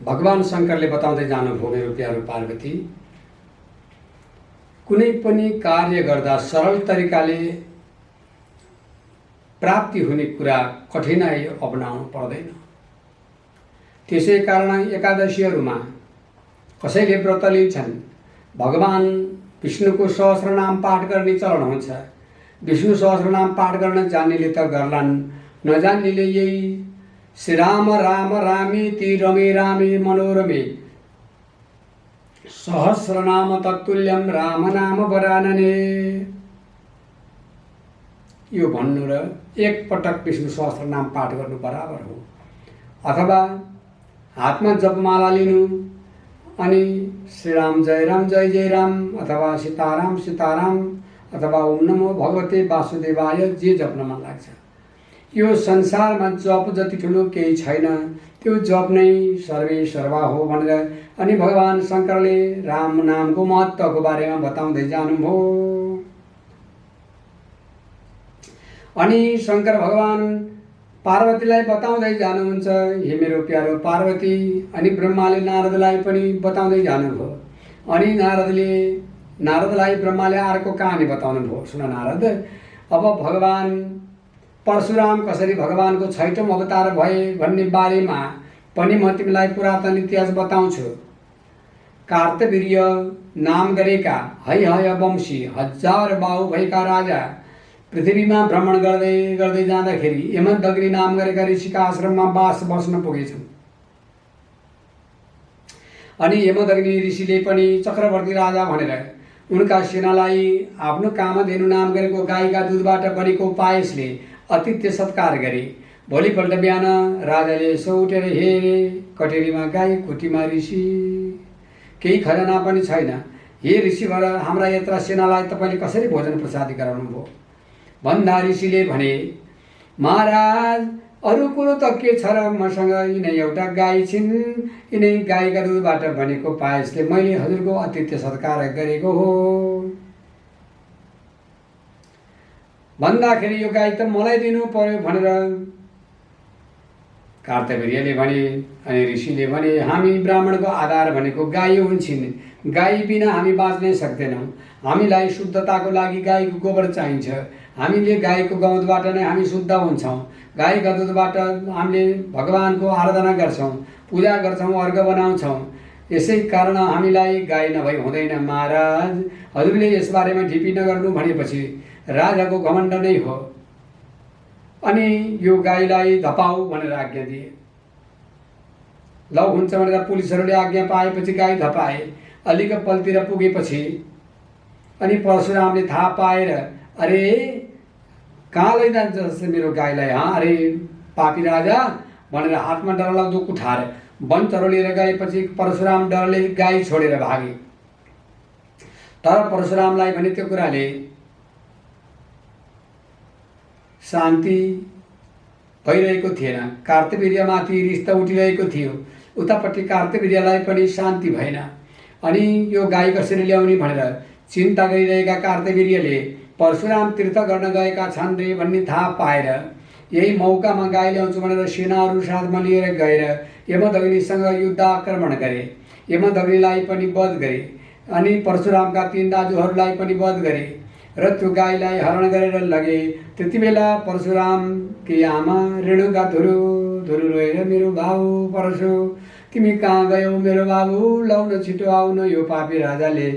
भगवान शङ्करले बताउँदै जानुभयो मेरो प्यारो पार्वती, कुनै पनि कार्य गर्दा सरल तरिकाले प्राप्ति हुने कुरा कठिनाइ अपनाउनु पर्दैन। त्यसै कारण एकादशीहरूमा कसैले व्रत लिन्छन्, भगवान विष्णुको सहस्रनाम पाठ गर्ने चलन हुन्छ। विष्णु सहस्रनाम पाठ गर्न जान्नेले त गर्लान्, नजान्नेले यही श्री राम राम रामेति रमे रामे मनोरमे सहस्रनाम तत्तुल्यम राम नाम वरानने यो भन्नु र एक पटक विष्णु सहस्रनाम पाठ गर्नु बराबर हो। अथवा हातमा जपमाला लिनु अनि श्रीराम जय जय राम अथवा सीताराम सीताराम अथवा ओम नमो भगवते वासुदेवाय जे जप्न मन लाग्छ। यो संसारमा जप जति ठुलो केही छैन, त्यो जप नै सर्वे सर्वा हो भनेर अनि भगवान शङ्करले राम नामको महत्त्वको बारेमा बताउँदै जानुभयो। अनि शङ्कर भगवान पार्वतीलाई बताउँदै जानुहुन्छ, हे मेरो प्यारो पार्वती। अनि ब्रह्माले नारदलाई पनि बताउँदै जानुभयो। अनि नारदलाई ब्रह्माले अर्को कहानी बताउनु भयो। सुन नारद, अब भगवान परशुराम कसरी भगवानको 6औं अवतार भए भन्ने बारेमा पनि म तिमीलाई पुरातन इतिहास बताउँछु। कार्तवीर्य नाम गरेका हय वंशी 1000 बाहु भएका राजा पृथ्वीमा भ्रमण गर्दै गर्दै जाँदाखेरि यमदग्नि नाम गरेका ऋषिका आश्रममा बस्न पुगेछन्। अनि यमदग्नि ऋषिले पनि चक्रवर्ती राजा भनेर उनका सेनालाई आफ्नो कामधेनु नाम गरेको गाईका दुधबाट बनेको पायसले अतिथ्य सत्कार गरे। भोलिपल्ट बिहान राजाले यसो उठेर हेरे, कटेरीमा गाई, कुटीमा ऋषि, केही खजाना पनि छैन। हे ऋषि भएर हाम्रा यत्रा सेनालाई तपाईँले कसरी भोजन प्रसादी गराउनु भयो भन्दा ऋषिले भने, महाराज अरू कुरो त के छ र, मसँग यिनै एउटा गाई छिन्, यिनै गाईका दुधबाट बनेको पायसले मैले हजुरको अतिथ्य सत्कार गरेको हो। भन्दाखेरि यो गाई त मलाई दिनु पर्यो भनेर कार्तवीर्यले भने। अनि ऋषिले भने, हामी ब्राह्मणको आधार भनेको गाई हुन्छन्, गाई बिना हामी बाँच्नै सक्दैनौँ। हामीलाई शुद्धताको लागि गाईको गोबर चाहिन्छ। हामीले गाईको गउँतबाट नै हामी शुद्ध हुन्छौँ। गाईका दुधबाट हामीले भगवानको आराधना गर्छौँ, पूजा गर्छौँ, अर्घ बनाउँछौँ। यसै कारण हामीलाई गाई नभई हुँदैन। महाराज हजुरले यसबारेमा ढिपी नगर्नु भनेपछि राजाको घमण्ड नै हो। अनि यो गाईलाई धपाऊ भनेर आज्ञा दिए। लौ हुन्छ भनेर पुलिसहरूले आज्ञा पाएपछि गाई धपाए। अलिक पल्तिर पुगेपछि अनि परशुरामले थाहा पाएर, अरे कहाँ लैजान्छ मेरो गाईलाई, अरे पापी राजा भनेर हातमा डरलाग्दो कुठार वन चरोलिएर गएपछि परशुराम डरले गाई छोडेर भागे। तर परशुरामलाई भने त्यो कुराले शान्ति भइरहेको थिएन। कार्तवीर्यमाथि रिस त उठिरहेको थियो, उतापट्टि कार्तवीर्यलाई पनि शान्ति भएन। अनि यो गाई कसरी ल्याउने भनेर चिन्ता गरिरहेका कार्तवीर्यले परशुराम तीर्थ गर्न गएका छन् रे भन्ने थाहा पाएर यही मौकामा गाई ल्याउँछु भनेर सेनाहरू साथमा लिएर गएर यमदग्निसँग युद्ध आक्रमण गरे। यमदग्निलाई पनि वध गरे अनि परशुरामका 3 दाजुहरूलाई पनि वध गरे र त्यो गाईलाई हरण गरेर लगे। त्यति बेला परशुरामकी आमा रेणुका धुरु रोएर, मेरो बाबु परशु तिमी कहाँ गयौ मेरो बाबु, लौन छिटो आउन, यो पापी राजाले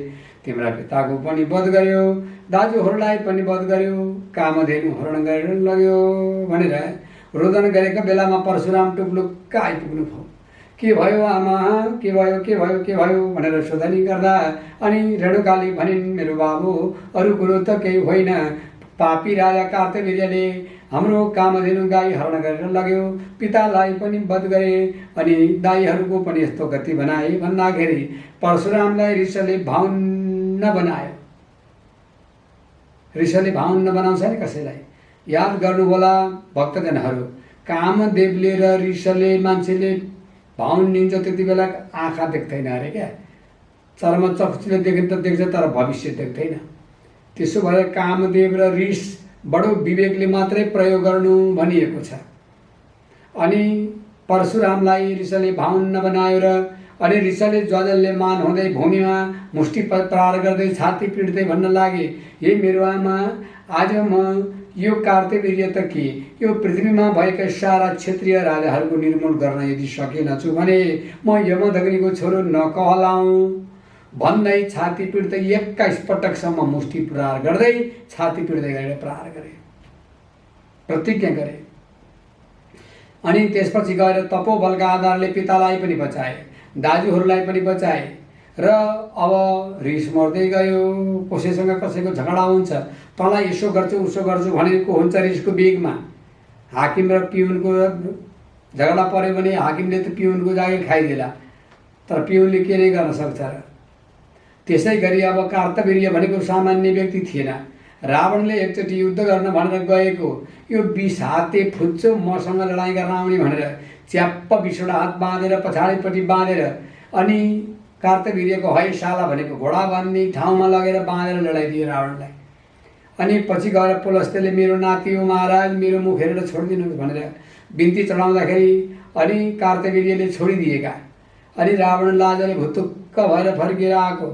तिम्रा पिताको पनि वध गर्यो, दाजुहरूलाई पनि वध गर्यो, कामधेनु हरण गरेर लग्यो भनेर रोदन गरेका बेलामा परशुराम टुप्लुक्क आइपुग्नु भयो। के भयो आमा, के भयो भनेर सोधनी गर्दा अनि रेणुकाले भनिन्, मेरो बाबु अरू कुरो त केही होइन, पापी राजा कार्तवीर्यले हाम्रो कामधेनु गाई हरण गरेर लग्यो, पितालाई पनि वध गरे अनि दाईहरूको पनि यस्तो गति बनाए भन्दाखेरि परशुरामलाई रिसले भाउन्न बनायो। रिसले भाउन्न बनाउँछ नि कसैलाई। याद गर्नुहोला भक्तजनहरू, कामदेवले र रिसले मान्छेले भाउनिन्छ त्यति बेला आँखा देख्दैन अरे क्या, चर्म चक्षुले देख्न त देख्छ तर भविष्य देख्दैन। त्यसो भएर कामदेव र रिस बडो विवेकले मात्रै प्रयोग गर्नु भनिएको छ। अनि परशुरामलाई ऋषले भाउन्न बनायो र अनि ऋषले ज्वजलले मान हुँदै भूमिमा मुष्टि प्रहार गर्दै छाती पिट्दै भन्न लागे, हे मेरो आमा, आज म यो कार्तवीर्य त के, यो पृथ्वीमा भएका सारा क्षेत्रीय राजाहरूको निर्मूल गर्न यदि सकेनछु भने म यमदग्निको छोरो नकहलाऊँ भन्दै छाती पिट्दै 21 पटकसम्म मुष्टि प्रहार गर्दै छाती पिट्दै गरेर प्रहार गरे, प्रतिज्ञा गरे। अनि त्यसपछि गएर तपोबलका आधारले पितालाई पनि बचाए, दाजुहरूलाई पनि बचाए र अब रिस मर्दै गयो। कसैसँग कसैको झगडा हुन्छ, तँलाई यसो गर्छु उसो गर्छु भनेको हुन्छ रिसको बेगमा। हाकिम र पिउनको झगडा पर्यो भने हाकिमले त पिउनको जागिर खाइदिला, तर पिउनले के नै गर्न सक्छ र। त्यसै गरी अब कार्तवीर्य भनेको सामान्य व्यक्ति थिएन। रावणले एकचोटि युद्ध गर्न भनेर गएको, यो 20 हाते फुच्चो मसँग लडाइँ गर्न आउने भनेर च्याप्प 20वटा हात बाँधेर पछाडिपट्टि बाँधेर अनि कार्तवीर्यको हैशाला भनेको घोडा बाँध्ने ठाउँमा लगेर बाँधेर लडाइदियो रावणलाई। अनि पछि गएर पुलस्त्यले मेरो नाति हो महाराज, मेरो मुख हेरेर छोडिदिनुहोस् भनेर बिन्ती चढाउँदाखेरि अनि कार्तवीर्यले छोडिदिएका। अनि रावण लाजले भुतुक्क भएर फर्केर आएको।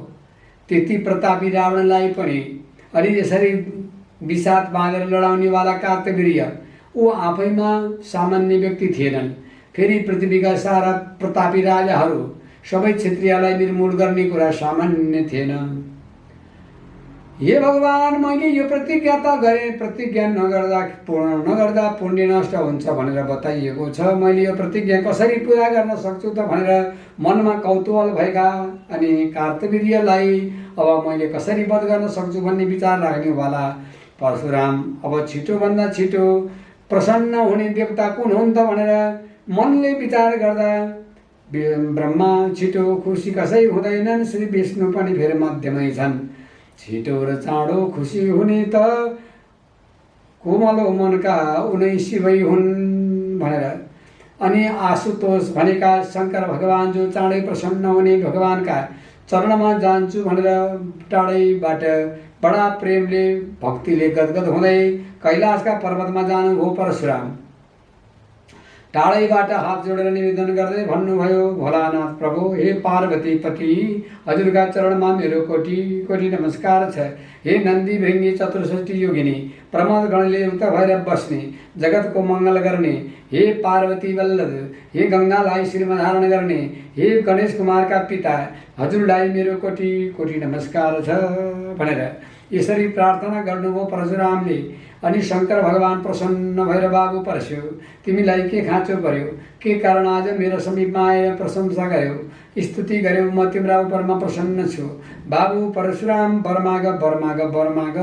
त्यति प्रतापी रावणलाई पनि अनि यसरी 20 हात बाँधेर लडाउनेवाला कार्तवीर्य ऊ आफैमा सामान्य व्यक्ति थिएनन्। फेरि पृथ्वीका सारा प्रतापी राजाहरू सबै क्षेत्रीयलाई निर्मूल गर्ने कुरा सामान्य थिएन। हे भगवान, मैले यो प्रतिज्ञा त गरेँ, प्रतिज्ञा नगर्दा पुण्य नष्ट हुन्छ भनेर बताइएको छ। मैले यो प्रतिज्ञा कसरी पुरा गर्न सक्छु त भनेर मनमा कौतूहल भएका अनि कार्तवीर्यलाई अब मैले कसरी वध गर्न सक्छु भन्ने विचार राख्नेवाला परशुराम अब छिटोभन्दा छिटो प्रसन्न हुने देवता कुन हुन् त भनेर मनले विचार गर्दा ब्रह्मा छिटो खुसी कसै हुँदैनन्, श्री विष्णु पनि फेरि मध्यमै छन्। छिटो र चाँडो खुसी हुने त कोमलो मनका उनै शिवै हुन् भनेर अनि आशुतोष भनेका शङ्कर भगवान जो चाँडै प्रसन्न हुने भगवानका चरणमा जान्छु भनेर टाढैबाट बडा प्रेमले भक्तिले गदगद हुँदै कैलाशका पर्वतमा जानुभयो परशुराम। टाढैबाट हात जोडेर निवेदन गर्दै भन्नुभयो, भोलानाथ प्रभु, हे पार्वती पति, हजुरका चरणमा मेरो कोटि कोटि नमस्कार छ। हे नन्दी भृङ्गी चतुर्षष्ठी योगिनी, प्रमोद गणले उक्त भएर बस्ने, जगतको मङ्गल गर्ने, हे पार्वती वल्लभ, हे गङ्गालाई शिरमा धारण गर्ने, हे गणेश कुमारका पिता, हजुरलाई मेरो कोटि कोटि नमस्कार छ भनेर यसरी प्रार्थना गर्नुभयो परशुरामले। अनि शङ्कर भगवान प्रसन्न भएर, बाबु परशु, तिमीलाई के खाँचो पर्यो, के कारण आज मेरो समीपमा आएर प्रशंसा गर्यो, स्तुति गर्यो, म तिम्रा उपरमा प्रसन्न छु। बाबु परशुराम, वर माग वर माग वर माग।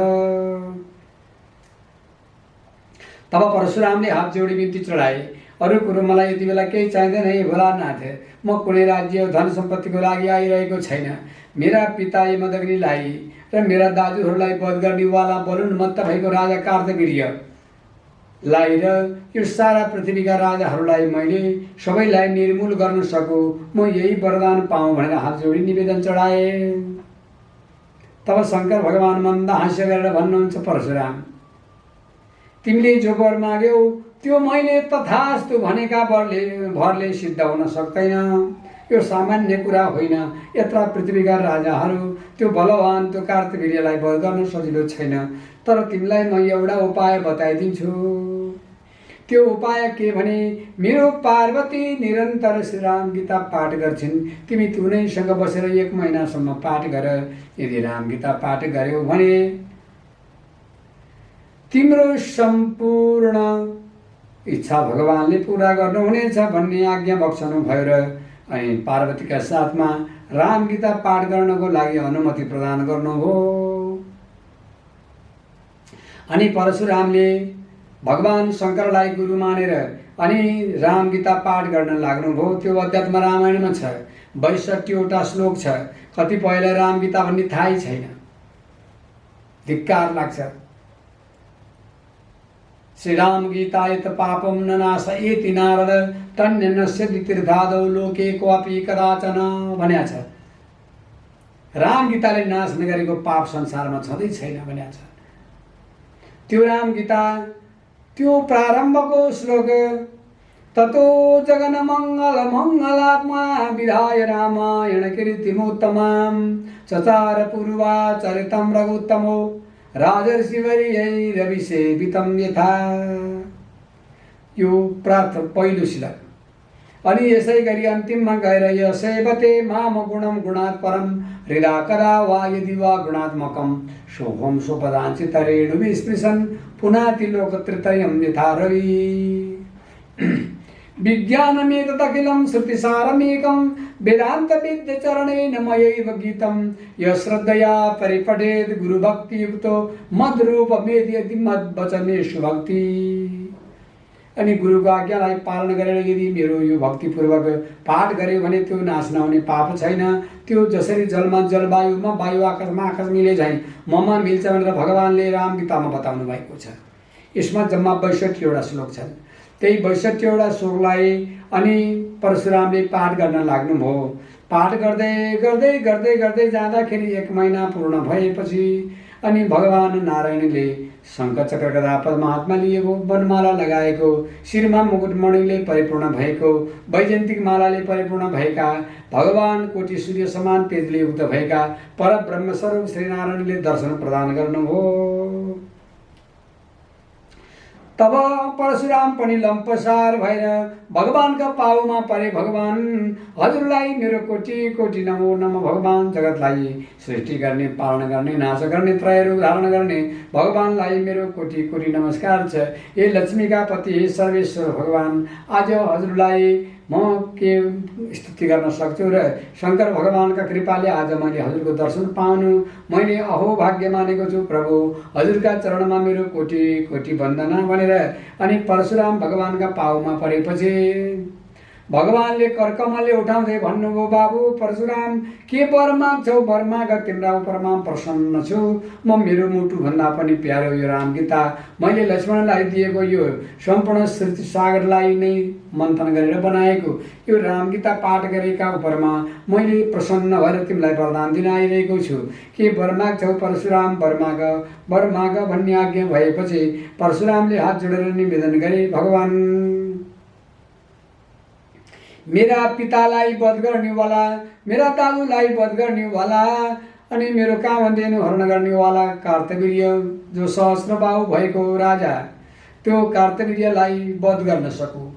तब परशुरामले हात जोडी बिन्ती चढाए, अरू कुरो मलाई यति बेला केही चाहिँदैन है भोलानाथ, म कुनै राज्य धन सम्पत्तिको लागि आइरहेको छैन। मेरा पिता यमदग्निलाई र मेरा दाजुहरूलाई वध गर्नेवाला बलुन्मत्त भएको राजा कार्तवीर्यलाई र यो सारा पृथ्वीका राजाहरूलाई मैले सबैलाई निर्मूल गर्न सकु, म यही वरदान पाऊँ भनेर हात जोडी निवेदन चढाए। तब शङ्कर भगवान मन्द हास्य गरेर भन्नुहुन्छ, परशुराम, तिमीले जो वर माग्यौ त्यो मैले तथास्तु भनेका भरले सिद्ध हुन सक्दैन। यो सामान्य कुरा होइन। यत्र पृथ्वीका राजाहरू त्यो बलवान त्यो कार्तवीर्यलाई वध गर्न सजिलो छैन। तर तिमीलाई म एउटा उपाय बताइदिन्छु। त्यो उपाय के भने, मेरो पार्वती निरन्तर श्रीराम गीता पाठ गर्छिन्। तिमी उनैसँग बसेर 1 महिनासम्म पाठ गर। यदि राम गीता पाठ गर्यौ भने तिम्रो सम्पूर्ण इच्छा भगवानले पूरा गर्नुहुनेछ भन्ने आज्ञा बक्सनु भयो र अनि पार्वतीका साथमा राम गीता पाठ गर्नको लागि अनुमति प्रदान गर्नुभयो। अनि परशुरामले भगवान शङ्करलाई गुरु मानेर अनि राम गीता पाठ गर्न लाग्नुभयो। त्यो अध्यात्म रामायणमा छ, 62वटा श्लोक छ। कतिपयलाई राम गीता भन्ने थाहै छैन, धिक्कार लाग्छ। श्रीराम गीतायत पापम न नाशयति नारद तन्य नश्यति तीर्थादौ लोके क्वापि कदाचन भनेको छ। राम गीताले नाश नगरेको पाप संसारमा छँदै छैन भनेको छ। त्यो राम गीता त्यो प्रारम्भको श्लोक ततो जगन मंगल मंगलात्मा विधाय रामायण कीर्तिमुत्तमां चचार पूर्वा चरितं रघुत्तमो राजर्षिवर्यैरभिसेवितं यथा। यो पहिलो श्लोक। अनि यसै गरी अन्तिममा गएर यसैवते माम गुणम गुणात् परम हृदा कदा वा यदि वा गुणात्मकम शोभम स्वपदाञ्चित रेणुविस्पृशन् पुनाति लोकत्रयं यथा रवि। विज्ञानमेतदखिलं श्रुतिसारमेकं वेदान्तविद्यचरणेन मयैव गीतं यः श्रद्धया परिपठेत् गुरुभक्तियुक्तो मद्रूपमेति मद्वचनेषु भक्ति। अनि गुरुको आज्ञालाई पालन गरेर यदि मेरो यो भक्तिपूर्वक पाठ गर्यो भने त्यो नाश नहुने पाप छैन। त्यो जसरी जलमा जलवायुमा वायु आकाशमा आकाश मिले झैँ ममा मिल्छ भनेर भगवानले राम गीतामा बताउनु भएको छ। यसमा जम्मा 62वटा श्लोक छन्। त्यही 62वटा श्लोकलाई अनि परशुरामले पाठ गर्न लाग्नुभयो। पाठ गर्दै गर्दै गर्दै गर्दै जाँदाखेरि 1 महिना पूर्ण भएपछि अनि भगवान नारायणले शङ्ख चक्र गदा पद्म लिएको, वनमाला लगाएको, शिरमा मुकुटमणिले परिपूर्ण भएको, वैजयन्तिक मालाले परिपूर्ण भएका, भगवान कोटि सूर्य समान तेजले युक्त भएका परब्रह्मस्वरूप श्रीनारायणले दर्शन प्रदान गर्नुभयो। तब परशुराम पनि लम्पसार भएर भगवानका पाउमा परे। भगवान हजुरलाई मेरो कोटि कोटि नमो नमः। भगवान जगतलाई सृष्टि गर्ने, पालन गर्ने, नाश गर्ने, त्रय रूप धारण गर्ने भगवानलाई मेरो कोटि कोटि नमस्कार छ। हे लक्ष्मीका पति, हे सर्वेश्वर भगवान, आज हजुरलाई म के स्तुति गर्न सक्छु र शङ्कर भगवानका कृपाले आज मैले हजुरको दर्शन पाउनु मैले अहो भाग्य मानेको छु। प्रभु हजुरका चरणमा मेरो कोटि कोटि वन्दना भनेर अनि परशुराम भगवानका पाउमा परेपछि भगवानले करकमलले उठाउँदै भन्नुभयो, बाबु परशुराम के वर माग्छौ? वर माग, तिम्रा उपरमा प्रसन्न छु म। मेरो मुटुभन्दा पनि प्यारो यो राम गीता मैले लक्ष्मणलाई दिएको, यो सम्पूर्ण सृष्टि सागरलाई नै मन्थन गरेर बनाएको यो राम गीता पाठ गरेका उपरमा मैले प्रसन्न भएर तिमीलाई वरदान दिन आइरहेको छु। के वर माग्छौ परशुराम? वर माग भन्ने आज्ञा भएपछि परशुरामले हात जोडेर निवेदन गरे, भगवान मेरा पितालाई वध गर्नेवाला, मेरा दाजुलाई वध गर्नेवाला अनि मेरो कामधेनु हरण गर्नेवाला कार्तवीर्य जो सहस्रबाहु भएको राजा, त्यो कार्तवीर्यलाई वध गर्न सकु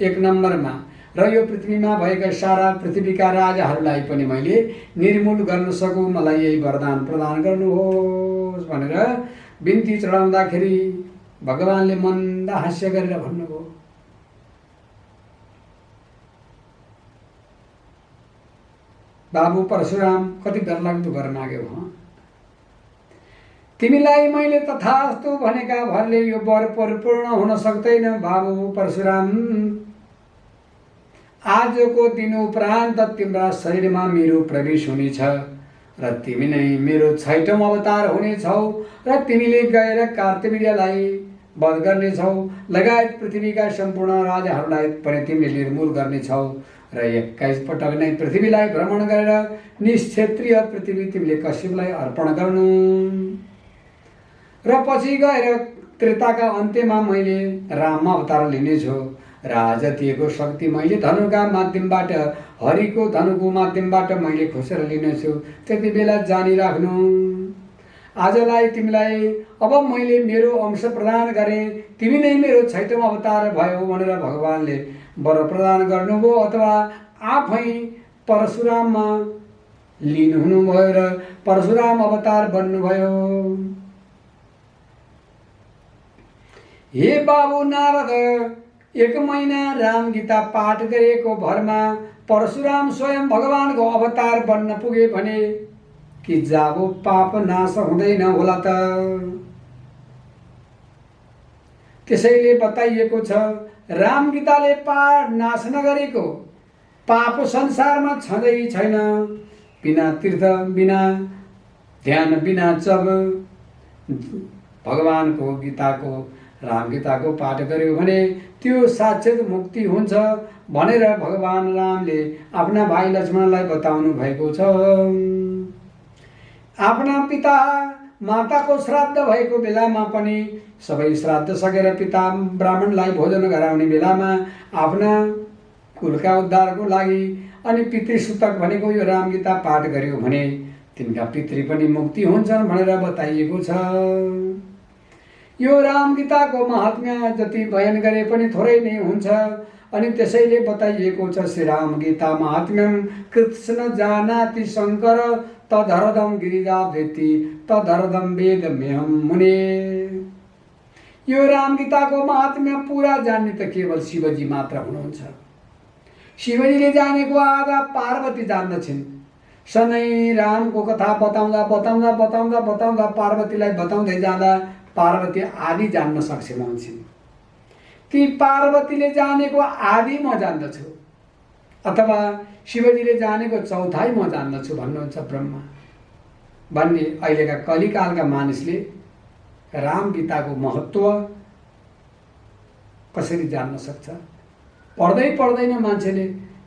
1 नम्बरमा, र यो पृथ्वीमा भएका सारा पृथ्वीका राजाहरूलाई पनि मैले निर्मूल गर्न सकु। मलाई यही वरदान प्रदान गर्नुहोस् भनेर बिन्ती चढाउँदाखेरि भगवानले मन्द हास्य गरेर भन्नुभयो, बाबु परशुराम कति डरलाग्दो वर माग्यौ हँ। तिमीलाई मैले तथास्तु भनेका भरले यो वर परिपूर्ण हुन सक्दैन। बाबु परशुराम आजको दिन उपरान्त तिम्रा शरीरमा मेरो प्रवेश हुनेछ र तिमी नै मेरो 6औं अवतार हुनेछौ र तिमीले गएर कार्तवीर्यलाई वध गर्नेछौ, लगायत पृथ्वीका सम्पूर्ण राजाहरूलाई पनि तिमीले निर्मूल गर्नेछौ र 21 पटक नै पृथ्वीलाई भ्रमण गरेर निक्षेत्रीय पृथ्वी तिमीले कश्यपलाई अर्पण गर्नु र पछि गएर त्रेताका अन्त्यमा मैले राम अवतार लिनेछु। राजतीयको शक्ति मैले धनुका माध्यमबाट, हरिको धनुको माध्यमबाट मैले खोसेर लिनेछु। त्यति बेला जानिराख्नु, आजलाई तिमीलाई अब मैले मेरो अंश प्रदान गरेँ, तिमी नै मेरो 6औं अवतार भयो भनेर भगवानले वर प्रदान गर्नुभयो अथवा आफै परशुराममा लीन हुनुभयो र परशुराम अवतार बन्नुभयो। हे बाबु नारद, 1 महिना राम गीता पाठ गरेको भरमा परशुराम स्वयं भगवानको अवतार बन्न पुगे भने कि जाबो पाप नाश हुँदैन होला त? त्यसैले बताइएको छ, राम गीताले पाप नाश नगरेको पाप संसारमा छँदै छैन। बिना तीर्थ, बिना ध्यान, बिना जप भगवानको गीताको, राम गीताको पाठ गर्यो भने त्यो साक्षात मुक्ति हुन्छ भनेर भगवान रामले आफ्ना भाइ लक्ष्मणलाई बताउनु भएको छ। आफ्ना पिता माताको श्राद्ध भएको बेलामा पनि सबै श्राद्ध सकेर पिता ब्राह्मणलाई भोजन गराउने बेलामा आफ्ना कुलका उद्धारको लागि अनि पितृसूतक भनेको यो रामगीता पाठ गर्यो भने तिनका पितृ पनि मुक्ति हुन्छन् भनेर बताइएको छ। यो रामगीताको महात्म्य जति बयान गरे पनि थोरै नै हुन्छ अनि त्यसैले बताइएको छ श्री रामगीता महात्म्यम कृष्ण जानाति शङ्कर तदहरदम गिरिजाभृति तदहरदम वेदमेहम मुने। यो रामगीताको महात्म्य पुरा जान्ने त केवल शिवजी मात्र हुनुहुन्छ। शिवजीले जानेको आधा पार्वती जान्दछिन्। सधैँ रामको कथा बताउँदा बताउँदा बताउँदा बताउँदा पार्वतीलाई बताउँदै जाँदा पार्वती आदि जान्न सक्षम हुन्छन्। ती पार्वतीले जानेको आदि म जान्दछु अथवा शिवजीले जानेको चौथाइ म जान्दछु भन्नुहुन्छ ब्रह्मा भन्ने अहिलेका कलिकालका मानिसले रामगीताको महत्त्व कसरी जान्न सक्छ? पढ्दै पढ्दैन मान्छेले,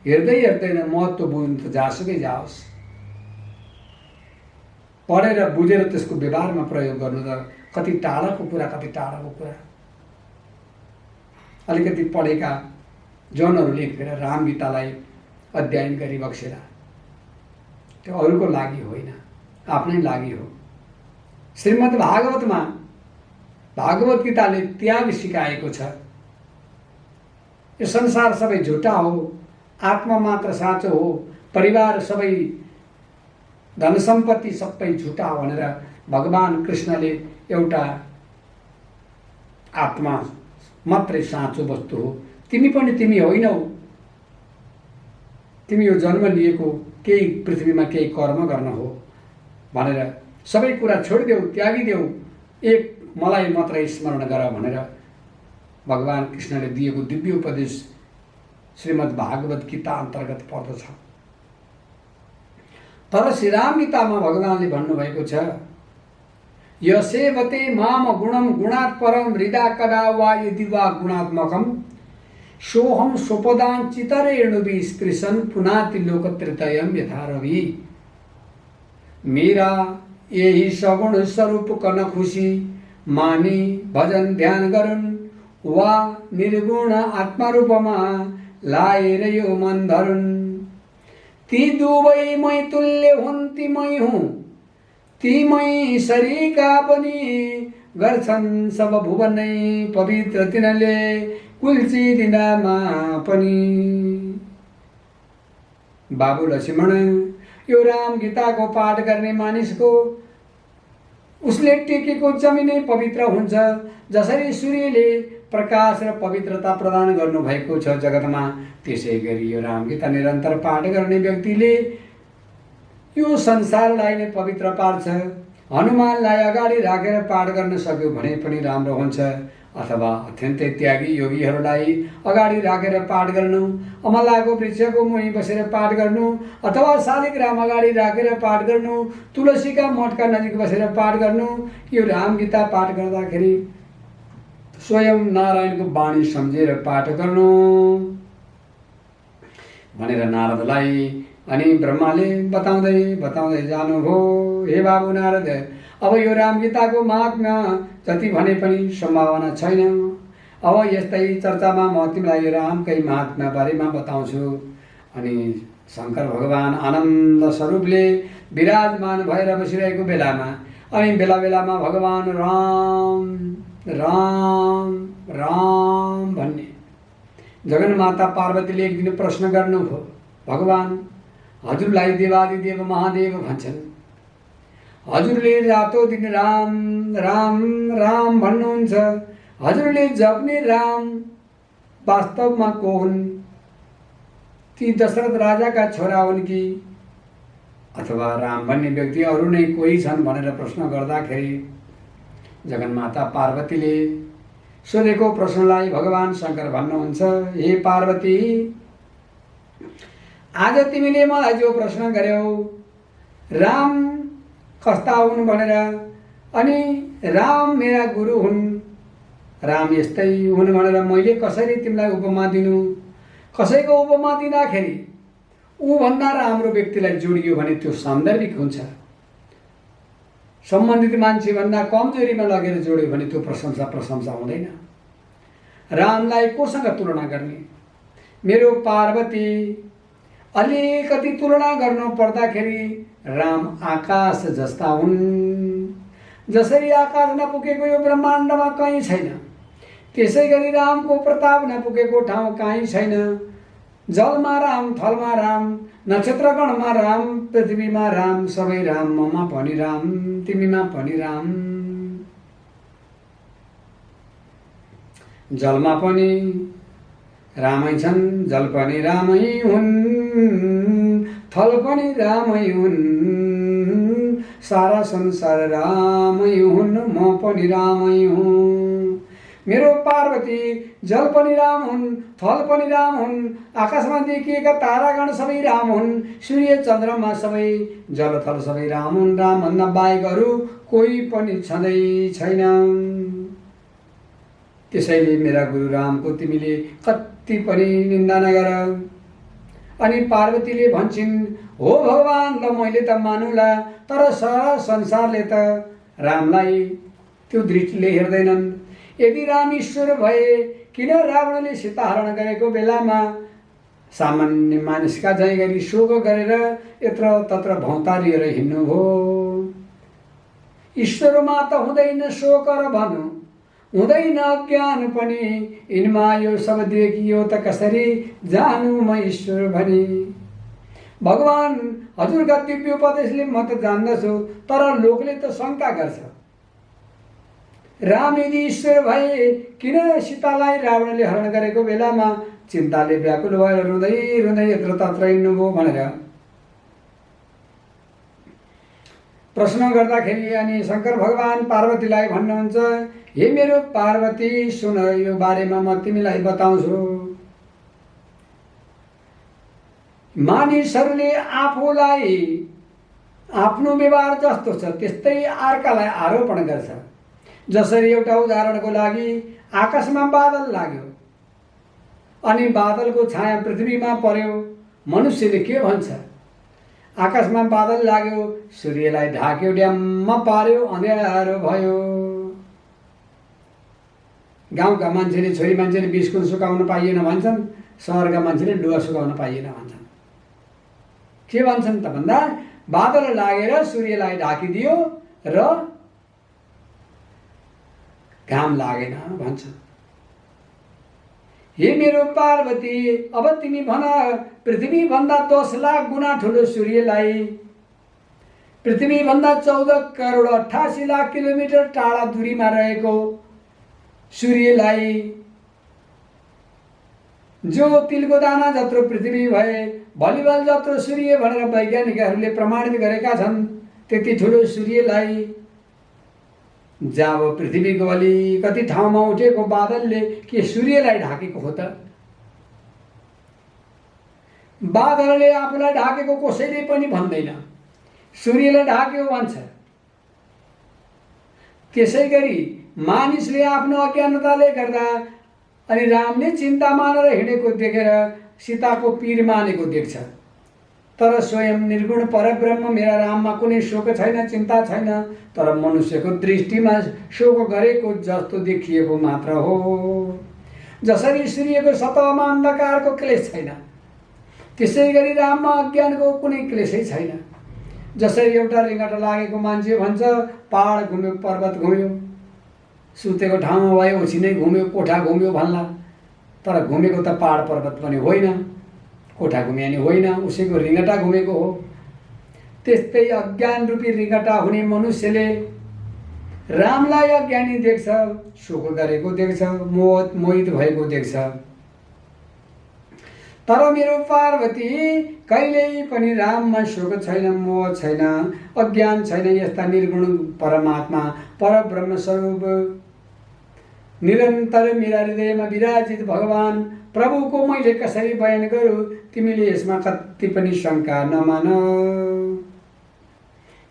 हेर्दै हेर्दैन, महत्त्व बुझ्नु त जहाँसुकै जाओस्। पढेर बुझेर त्यसको व्यवहारमा प्रयोग गर्नु त कति टाढाको कुरा, कति टाढाको कुरा। अलिकति पढेका जनहरूले फेर रामगीतालाई अध्ययन गरी बक्सेला, त्यो अरूको लागि होइन, आफ्नै लागि हो। श्रीमद् भागवतमा भागवत गीताले त्याग सिकाएको छ। यो संसार सबै झुटा हो, आत्मा मात्र साँचो हो, परिवार सबै धन सम्पत्ति सबै झुटा भनेर भगवान कृष्णले एउटा आत्मा मात्रै साँचो वस्तु हो, तिमी पनि तिमी होइनौ, तिमी यो जन्म लिएको केही पृथ्वीमा केही कर्म गर्न हो भनेर सबै कुरा छोडिदेऊ, त्यागिदेऊ, एक मलाई मात्रै स्मरण गर भनेर भगवान कृष्णले दिएको दिव्य उपदेश श्रीमद् भागवत गीता अन्तर्गत पर्दछ। तर श्रीराम गीतामा भगवानले भन्नुभएको छ यसेवते माम गुणम गुणात् परम हृदा कदा वा यदि वा गुणात्मकम सोहम स्वपदान चितरेणुभि स्पृशन पुनाति लोकत्रयम यथा रवि। मेरा यही सगुण स्वरूप कन खुशी मानी भजन ध्यान गरुन् वा निर्गुण आत्मारूपमा लाएर यो मन धरुन्। ती दुवै मै तुल्य हुन्, ती मै हुँ, ती मै शरीका पनि गर्छन् सब भुवनै पवित्र तिनले कुल्ची दिनमा पनि। बाबु लक्ष्मण, यो राम गीताको पाठ गर्ने मानिसको उसले टेकेको जमिनै पवित्र हुन्छ। जसरी सूर्यले प्रकाश र पवित्रता प्रदान गर्नुभएको छ जगतमा, त्यसै गरी यो राम गीता निरन्तर पाठ गर्ने व्यक्तिले यो संसारलाई नै पवित्र पार्छ। हनुमानलाई अगाडि राखेर पाठ गर्न सक्यो भने पनि राम्रो हुन्छ, अथवा अत्यन्तै त्यागी योगीहरूलाई अगाडि राखेर पाठ गर्नु, अमलाको वृक्षको मुनि बसेर पाठ गर्नु, अथवा शालिग्राम अगाडि राखेर पाठ गर्नु, तुलसीका मठका नजिक बसेर पाठ गर्नु, यो राम गीता पाठ गर्दाखेरि स्वयं नारायणको वाणी सम्झेर पाठ गर्नु भनेर नारदलाई अनि ब्रह्माले बताउँदै बताउँदै जानुभयो। हे बाबु नारद, अब यो राम गीताको महात्म्य जति भने पनि सम्भावना छैन। अब यस्तै चर्चामा म तिमीलाई रामकै महात्म्य बारेमा बताउँछु। अनि शङ्कर भगवान आनन्द स्वरूपले विराजमान भएर बसिरहेको बेलामा अनि बेला बेलामा भगवान राम राम राम भन्ने जगन्माता पार्वतीले एक दिन प्रश्न गर्नुभयो, भगवान हजुरलाई देवादिदेव महादेव भन्छन्, हजुरले रातो दिन राम राम राम भन्नुहुन्छ, हजुरले जप्ने राम वास्तवमा को हुन्? ती दशरथ राजाका छोरा हुन् कि अथवा राम भन्ने व्यक्ति अरू नै कोही छन् भनेर प्रश्न गर्दाखेरि जगन्माता पार्वतीले सोधेको प्रश्नलाई भगवान शङ्कर भन्नुहुन्छ, हे पार्वती, आज तिमीले मलाई जो प्रश्न गर्यौ राम कस्ता हुन् भनेर, अनि राम मेरा गुरु हुन्, राम यस्तै हुन् भनेर मैले कसरी तिमीलाई उपमा दिनु? कसैको उपमा दिँदाखेरि ऊभन्दा राम्रो व्यक्तिलाई जोडियो भने त्यो सान्दर्भिक हुन्छ। सम्बन्धित मान्छेभन्दा कमजोरीमा लगेर जोड्यो भने त्यो प्रशंसा हुँदैन। रामलाई कोसँग तुलना गर्ने? मेरो पार्वती। अलिकति तुलना गर्नु पर्दाखेरि राम आकाश जस्ता हुन्। जसरी आकाश नपुगेको यो ब्रह्माण्डमा कहीँ छैन, त्यसै गरी रामको प्रताप नपुगेको ठाउँ कहीँ छैन। जलमा राम, थलमा राम, नक्षत्रगणमा राम, पृथ्वीमा राम, सबै राम, ममा पनि राम, तिमीमा पनि राम। जलमा पनि रामै छन्, जल पनि रामै हुन्, थल पनि रामै हुन्, सारा संसार रामै हुन्, म पनि रामै हुँ। मेरो पार्वती, जल पनि राम हुन्, थल पनि राम हुन्, आकाशमा देखिएका तारागण सबै राम हुन्, सूर्य चन्द्रमा सबै जल थल सबै राम हुन्। रामभन्दा बाहेक अरू कोही पनि छँदै छैन। त्यसैले मेरा गुरु रामको तिमीले कति पनि निन्दा नगर। अनि पार्वतीले भन्छन्, हो भगवान, ल मैले त मानुला, तर सारा संसारले त रामलाई त्यो दृष्टिले हेर्दैनन्। यदि राम ईश्वर भए किन रावणले सीता हरण गरेको बेलामा सामान्य मानिसका झैँ गरी शोक गरेर यत्र तत्र भौतारिएर हिँड्नुभयो? ईश्वरमा त हुँदैन शोक र भन्नु, हुँदैन अज्ञान पनि, यिनमा यो सब देखियो त कसरी जानु म ईश्वर भनी। भगवान, हजुरका दिव्य उपदेशले म त जान्दछु, तर लोकले त शङ्का गर्छ। राम यदि ईश्वर भए किन सीतालाई रावणले हरण गरेको बेलामा चिन्ताले व्याकुल भएर रुँदै रुँदै यत्र तत्र हिँड्नुभयो भनेर प्रश्न गर्दाखेरि अनि शङ्कर भगवान पार्वतीलाई भन्नुहुन्छ, हे मेरो पार्वती, सुन, यो बारेमा म तिमीलाई बताउँछु। मानिसहरूले आफूलाई आफ्नो व्यवहार जस्तो छ त्यस्तै अर्कालाई आरोपण गर्छ। जसरी एउटा उदाहरणको लागि आकाशमा बादल लाग्यो अनि बादलको छाया पृथ्वीमा पर्यो, मनुष्यले के भन्छ? आकाशमा बादल लाग्यो, सूर्यलाई ढाक्यो, ड्याम्म पार्यो, अँध्यारो भयो। गाउँका मान्छेले, छोरी मान्छेले बिस्कुट सुकाउन पाइएन भन्छन्, सहरका मान्छेले लुगा सुकाउन पाइएन भन्छन्। के भन्छन् त भन्दा बादल लागेर सूर्यलाई ढाकिदियो र घाम लागेन भन्छन्। हे मेरो पार्वती, अब तिमी भन, पृथ्वीभन्दा 10 लाख गुणा ठुलो सूर्यलाई, पृथ्वीभन्दा 14 करोड 88 लाख किलोमिटर टाढा दूरीमा रहेको सूर्यलाई, जो तिलको दाना जत्रो पृथ्वी भए भलिबल जत्रो सूर्य भनेर वैज्ञानिकहरूले प्रमाणित गरेका छन्, त्यति ठुलो सूर्यलाई जब पृथ्वीको अलिकति ठाउँमा उठेको बादलले के सूर्यलाई ढाकेको हो त? बादलले आफूलाई ढाकेको कसैले पनि भन्दैन, सूर्यलाई ढाक्यो भन्छ। त्यसै गरी मानिसले आफ्नो अज्ञानताले गर्दा अनि रामले चिन्ता मानेर हिँडेको देखेर सीताको पीर मानेको देख्छ, तर स्वयं निर्गुण परब्रह्म मेरा राममा कुनै शोक छैन, चिन्ता छैन, तर मनुष्यको दृष्टिमा शोक गरेको जस्तो देखिएको मात्र हो। जसरी सूर्यको सतहमा अन्धकारको क्लेश छैन, त्यसै गरी राममा अज्ञानको कुनै क्लेशै छैन। जसरी एउटा रिङ्गटा लागेको मान्छे भन्छ, पहाड घुम्यो, पर्वत घुम्यो, सुतेको ठाउँमा भयो ओछिनै घुम्यो, कोठा घुम्यो भन्ला, तर घुमेको त पहाड पर्वत पनि होइन, कोठा घुम्यो नि होइन, उसैको रिङ्गटा घुमेको हो। त्यस्तै अज्ञान रूपी रिङ्गटा हुने मनुष्यले रामलाई अज्ञानी देख्छ, शोक गरेको देख्छ, मोहित भएको देख्छ। तर मेरो पार्वती, कहिल्यै पनि राममा शोक छैन, मोह छैन, अज्ञान छैन। यस्ता निर्गुण परमात्मा परब्रह्म स्वरूप निरन्तर मेरा हृदयमा विराजित भगवान प्रभुको मैले कसरी बयान गरौँ? तिमीले यसमा कति पनि शङ्का नमान।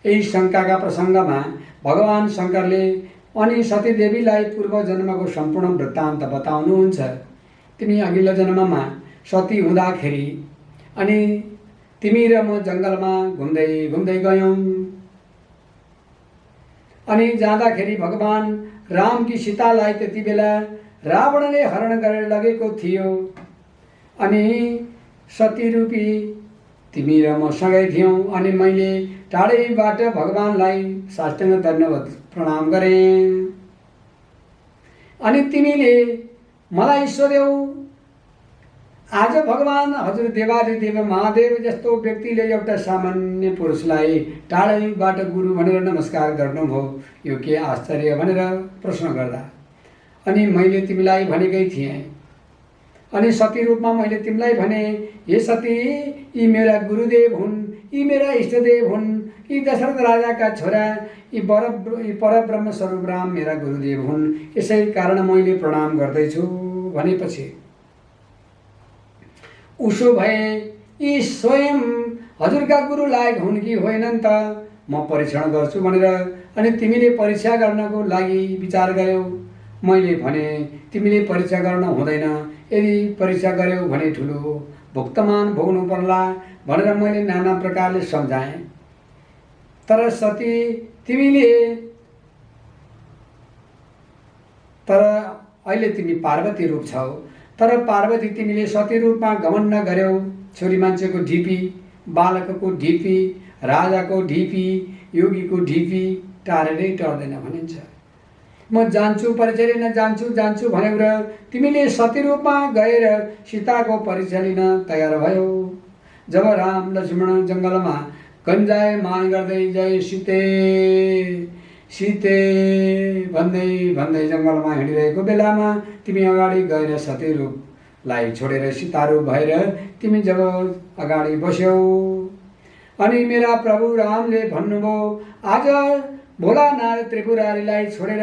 यही शङ्काका प्रसङ्गमा भगवान शङ्करले अनि सतीदेवीलाई पूर्व जन्मको सम्पूर्ण वृत्तान्त बताउनुहुन्छ। तिमी अघिल्लो जन्ममा सती हुँदाखेरि अनि तिमी र म जङ्गलमा घुम्दै घुम्दै गयौँ। अनि जाँदाखेरि भगवान रामकी सीतालाई त्यति बेला रावणले हरण गरेर लगेको थियो। अनि सती रूपी तिमी र म सँगै थियौँ। अनि मैले टाढैबाट भगवानलाई साष्टाङ्ग दण्डवत प्रणाम गरेँ। अनि तिमीले मलाई सोध्यौ, आज भगवान हजुर देवादिदेव महादेव जस्तो व्यक्तिले एउटा सामान्य पुरुषलाई टाढैबाट गुरु भनेर नमस्कार गर्नुभयो, यो के आश्चर्य भनेर प्रश्न गर्दा अनि मैले तिमीलाई भनेकै थिएँ। अनि सती रूपमा मैले तिमीलाई भने, हे सती, यी मेरा गुरुदेव हुन्, यी मेरा इष्टदेव हुन्, यी दशरथ राजाका छोरा, यी परब्रह्म स्वरूप राम मेरा गुरुदेव हुन्, यसै कारण मैले प्रणाम गर्दैछु भनेपछि उसो भए यी स्वयं हजुरका गुरु लायक हुन् कि होइनन् त म परीक्षण गर्छु भनेर अनि तिमीले परीक्षा गर्नको लागि विचार गर्यौ। मैले भने तिमीले परीक्षा गर्न हुँदैन, यदि परीक्षा गर्यौ भने ठुलो भुक्तमान भोग्नु पर्ला भनेर मैले नाना प्रकारले सम्झाएँ। तर सती अहिले तिमी पार्वती रूप छौ, तर पार्वती तिमीले सती रूपमा घमण्ड गर्यौ। छोरी मान्छेको ढिपी, बालकको ढिपी, राजाको ढिपी, योगीको ढिपी टाढेरै टर्दैन भनिन्छ। म जान्छु परीक्षा लिन जान्छु भन्यौ र तिमीले सती रूपमा गएर सीताको परीक्षा लिन तयार भयो। जब राम लक्ष्मण जङ्गलमा गन्जाए मान गर्दै जय सीते सीते भन्दै भन्दै जङ्गलमा हिँडिरहेको बेलामा तिमी अगाडि गएर सती रूपलाई छोडेर सीता रूप भएर तिमी जब अगाडि बस्यौ अनि मेरा प्रभु रामले भन्नुभयो, आज भोलानाथ त्रिपुरारीलाई छोडेर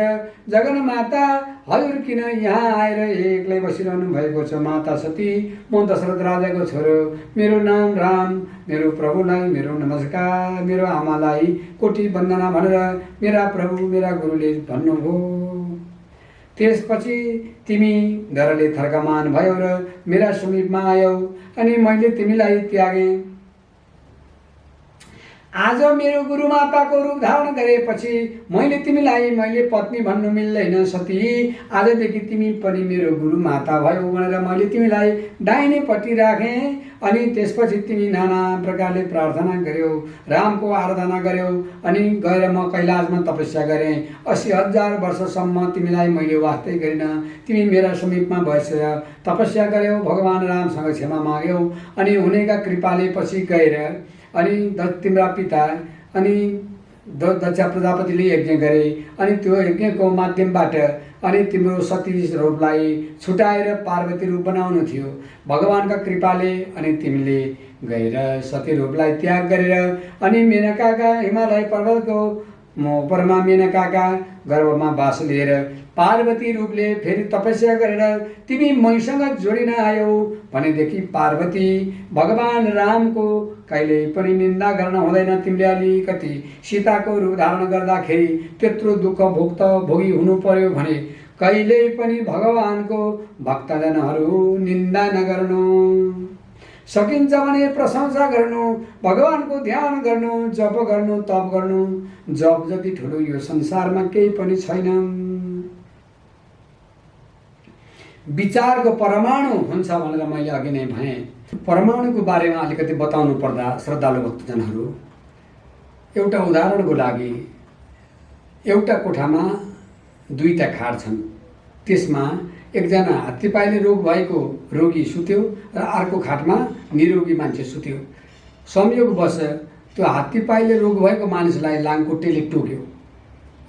जगन्माता हजुर किन यहाँ आएर एक्लै बसिरहनु भएको छ? माता सती, म दशरथ राजाको छोरो, मेरो नाम राम, मेरो प्रभुलाई मेरो नमस्कार, मेरो आमालाई कोटी वन्दना भनेर मेरा प्रभु मेरा गुरुले भन्नुभयो। त्यसपछि तिमी डरले थर्कमान भयौ र मेरा समीपमा आयौ अनि मैले तिमीलाई त्यागेँ। आज मेरो गुरुमाताको रूप धारण गरेपछि मैले तिमीलाई मैले पत्नी भन्नु मिल्दैन सती, आजदेखि तिमी पनि मेरो गुरुमाता भयो भनेर मैले तिमीलाई दाहिनेपट्टि राखेँ। अनि त्यसपछि तिमी नाना प्रकारले प्रार्थना गर्यौ, रामको आराधना गर्यौ अनि गएर म कैलाशमा तपस्या गरेँ। 80,000 वर्षसम्म तिमीलाई मैले वास्तै गरिनँ। तिमी मेरा समीपमा बसेर तपस्या गर्यौ, भगवान रामसँग क्षमा माग्यौ अनि हुनेका कृपाले पछि गएर अनि तिम्रा पिता अनि दक्ष प्रजापतिले यज्ञ गरे अनि त्यो यज्ञको माध्यमबाट अनि तिम्रो सती रूपलाई छुटाएर पार्वती रूप बनाउनु थियो। भगवानका कृपाले अनि तिमीले गएर सती रूपलाई त्याग गरेर अनि मेनकाका हिमालय पर्वतको उपरमा मेनकाका गर्भमा वास लिएर पार्वती रूपले फेरि तपस्या गरेर तिमी मैसँग जोडिन आयौ भनेदेखि पार्वती भगवान रामको कहिल्यै पनि निन्दा गर्न हुँदैन। तिमीले अलिकति सीताको रूप धारण गर्दाखेरि त्यत्रो दुःख भोगी हुनु पर्यो भने कहिल्यै पनि भगवानको भक्तजनहरू निन्दा नगर्नु। सकिन्छ भने प्रशंसा गर्नु, भगवानको ध्यान गर्नु, जप गर्नु, तप गर्नु। जप जति ठुलो यो संसारमा केही पनि छैन। विचारको परमाणु हुन्छ भनेर मैले अघि नै भने। परमाणुको बारेमा अलिकति बताउनु पर्दा श्रद्धालु भक्तजनहरू, एउटा उदाहरणको लागि एउटा कोठामा दुईटा खाट छन्। त्यसमा एकजना हात्तीपाइले रोग भएको रोगी सुत्यो र अर्को खाटमा निरोगी मान्छे सुत्यो। संयोगवश त्यो हात्तीपाइले रोग भएको मानिसलाई लामखुट्टेले टोक्यो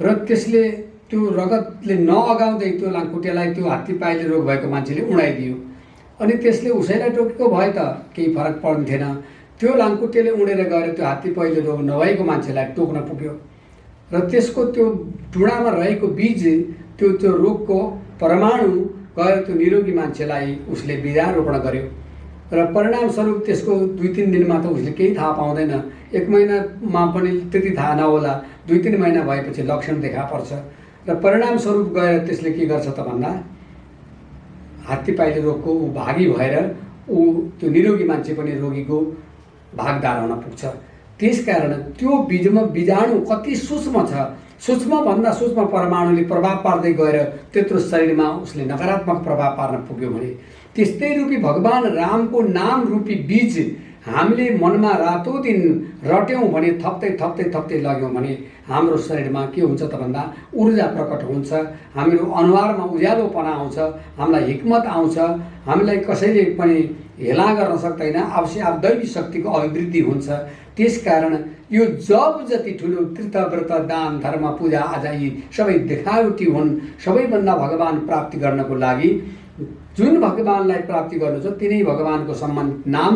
र त्यसले त्यो रगतले नअगाउँदै त्यो लामखुट्टेलाई त्यो हात्तीपाइले रोग भएको मान्छेले उडाइदियो। अनि त्यसले उसैलाई टोकेको भए त केही फरक पर्ने थिएन। त्यो लामखुट्टेले उडेर गएर त्यो हात्तीपाइले रोग नभएको मान्छेलाई टोक्न पुग्यो र त्यसको त्यो टुँडामा रहेको बीज त्यो रोगको परमाणु गएर त्यो निरोगी मान्छेलाई उसले बीजारोपण गर्यो र परिणामस्वरूप त्यसको 2-3 दिनमा त उसले केही थाहा पाउँदैन। 1 महिनामा पनि त्यति थाहा नहोला, 2-3 महिना भएपछि लक्षण देखा पर्छ र परिणामस्वरूप गएर त्यसले के गर्छ त भन्दा हात्तीपाइले रोगको ऊ भागी भएर ऊ त्यो निरोगी मान्छे पनि रोगीको भागदार हुन पुग्छ। त्यसकारण त्यो बीजमा बीजाणु कति सूक्ष्म छ। सूक्ष्मभन्दा सूक्ष्म परमाणुले प्रभाव पार्दै गएर त्यत्रो शरीरमा उसले नकारात्मक प्रभाव पार्न पुग्यो भने त्यस्तै रूपी भगवान रामको नाम रूपी बीज हामीले मनमा रातों दिन रट्यौँ भने थप्दै लग्यौँ भने हाम्रो शरीरमा के हुन्छ त भन्दा ऊर्जा प्रकट हुन्छ, हाम्रो अनुहारमा उज्यालोपना आउँछ, हामीलाई हिक्मत आउँछ, हामीलाई कसैले पनि हेला गर्न सक्दैन, आवश्यक दैवी शक्तिको अभिवृद्धि हुन्छ। त्यसकारण यो जप जति ठुलो तीर्थ व्रत दान धर्म पूजा आजा यी सबै देखावटी हुन्। सबैभन्दा भगवान प्राप्ति गर्नको लागि जुन भगवानलाई प्राप्ति गर्नु छ तिनै भगवानको सम्बन्धित नाम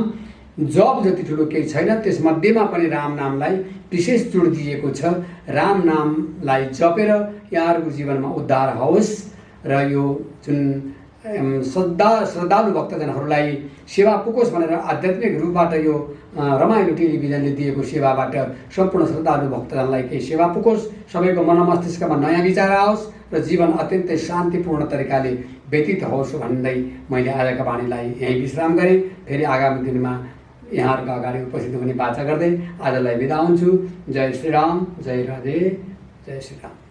जप जति ठुलो केही छैन। त्यसमध्येमा पनि राम नामलाई विशेष जोड दिएको छ। राम नामलाई जपेर यहाँहरूको जीवनमा उद्धार होस् र यो जुन श्रद्धालु भक्तजनहरूलाई सेवा पुगोस् भनेर आध्यात्मिक रूपबाट यो रमाइलो टेलिभिजनले दिएको सेवाबाट सम्पूर्ण श्रद्धालु भक्तजनलाई केही सेवा पुगोस्, सबैको मन मस्तिष्कमा नयाँ विचार आओस् र जीवन अत्यन्तै शान्तिपूर्ण तरिकाले व्यतीत होस् भन्दै मैले आजका वाणीलाई यहीँ विश्राम गरेँ। फेरि आगामी दिनमा यहाँहरूको अगाडि उपस्थित हुने बाचा गर्दै आजलाई बिदा हुन्छु। जय श्रीराम, जय राधे, जय श्रीराम।